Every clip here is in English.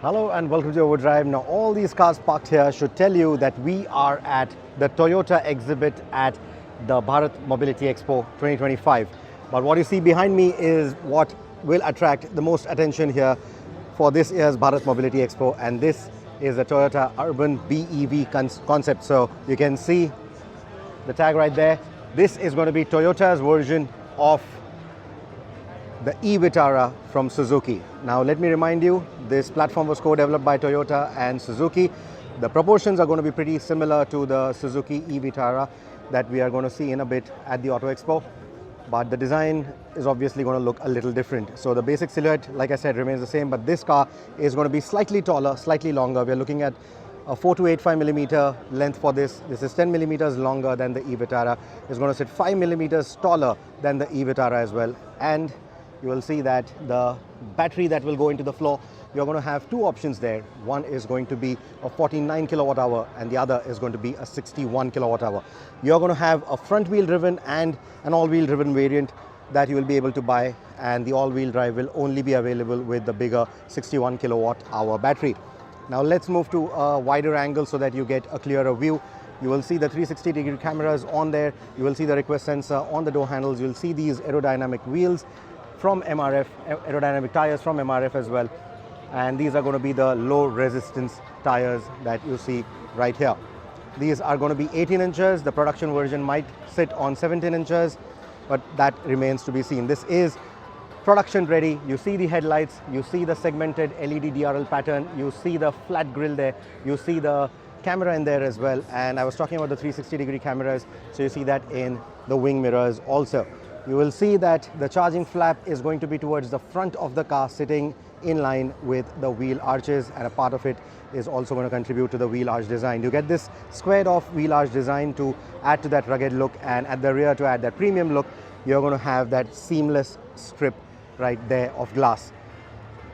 Hello and welcome to Overdrive. Now all these cars parked here should tell you that we are at the Toyota exhibit at the Bharat Mobilitiy Expo 2025. But what you see behind me is what will attract the most attention here for this year's Bharat Mobilitiy Expo, and this is the Toyota Urban BEV concept. So you can see the tag right there. This is going to be Toyota's version of the Vitara from Suzuki. Now let me remind you, this platform was co-developed by Toyota and Suzuki. The proportions are going to be pretty similar to the Suzuki Vitara that we are going to see in a bit at the Auto Expo, but the design is obviously going to look a little different. So the basic silhouette, like I said, remains the same, but this car is going to be slightly taller, slightly longer. We're looking at a 4 to 8.5 millimeter length for this. This is 10 millimeters longer than the Vitara. It's going to sit 5 millimeters taller than the Vitara as well. And you will see that the battery that will go into the floor, you're going to have two options there. One is going to be a 49 kilowatt hour and the other is going to be a 61 kilowatt hour. You're going to have a front wheel driven and an all wheel driven variant that you will be able to buy, and the all wheel drive will only be available with the bigger 61 kilowatt hour battery. Now let's move to a wider angle so that you get a clearer view. You will see the 360-degree cameras on there. You will see the request sensor on the door handles. You will see these aerodynamic wheels from MRF, aerodynamic tires from MRF as well. And these are going to be the low resistance tires that you see right here. These are going to be 18 inches. The production version might sit on 17 inches, but that remains to be seen. This is production ready. You see the headlights, you see the segmented LED DRL pattern, you see the flat grille there, you see the camera in there as well. And I was talking about the 360-degree cameras, so you see that in the wing mirrors also. You will see that the charging flap is going to be towards the front of the car, sitting in line with the wheel arches, and a part of it is also going to contribute to the wheel arch design. You get this squared off wheel arch design to add to that rugged look, and at the rear to add that premium look, you're going to have that seamless strip right there of glass.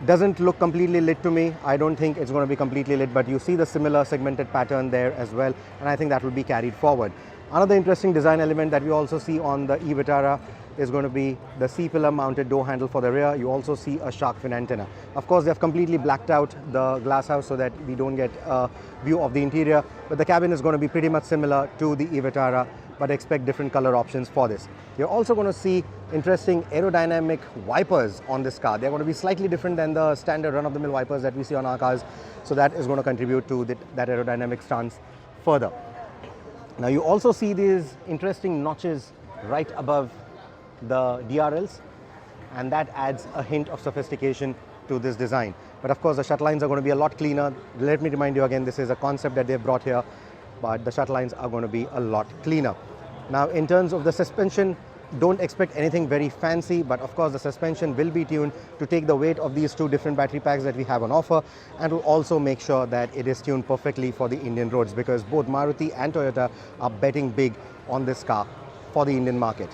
Doesn't look completely lit to me. I don't think it's going to be completely lit, but you see the similar segmented pattern there as well, and I think that will be carried forward. Another interesting design element that we also see on the Vitara is going to be the C-pillar mounted door handle for the rear. You also see a shark fin antenna. Of course, they've completely blacked out the glass house so that we don't get a view of the interior, but the cabin is going to be pretty much similar to the Vitara, but expect different color options for this. You're also going to see interesting aerodynamic wipers on this car. They're going to be slightly different than the standard run-of-the-mill wipers that we see on our cars, so that is going to contribute to that aerodynamic stance further. Now you also see these interesting notches right above the DRLs, and that adds a hint of sophistication to this design. But of course the shut lines are going to be a lot cleaner. Let me remind you again, this is a concept that they've brought here, but the shut lines are going to be a lot cleaner. Now in terms of the suspension, don't expect anything very fancy, but of course the suspension will be tuned to take the weight of these two different battery packs that we have on offer, and will also make sure that it is tuned perfectly for the Indian roads, because both Maruti and Toyota are betting big on this car for the Indian market.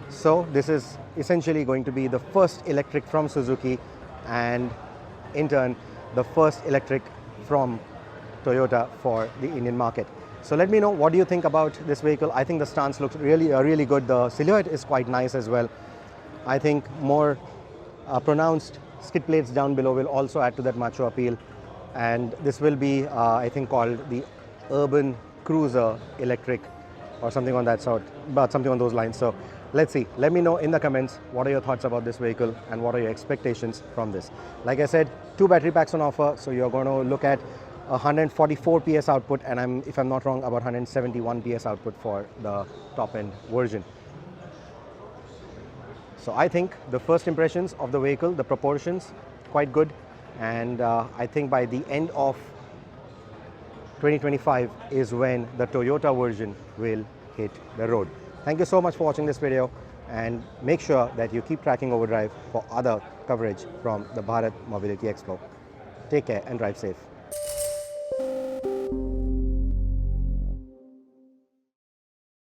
So this is essentially going to be the first electric from Suzuki, and in turn the first electric from Toyota for the Indian market. So let me know, what do you think about this vehicle? I think the stance looks really good. The silhouette is quite nice as well. I think more pronounced skid plates down below will also add to that macho appeal, and this will be I think called the Urban Cruiser electric or something on that sort, but something on those lines. So let's see. Let me know in the comments, what are your thoughts about this vehicle and what are your expectations from this. Like I said, two battery packs on offer, so you're going to look at 144 PS output, and if I'm not wrong, about 171 PS output for the top end version. So I think the first impressions of the vehicle, the proportions, quite good, and I think by the end of 2025 is when the Toyota version will hit the road. Thank you so much for watching this video, and make sure that you keep tracking Overdrive for other coverage from the Bharat Mobility Expo. Take care and drive safe.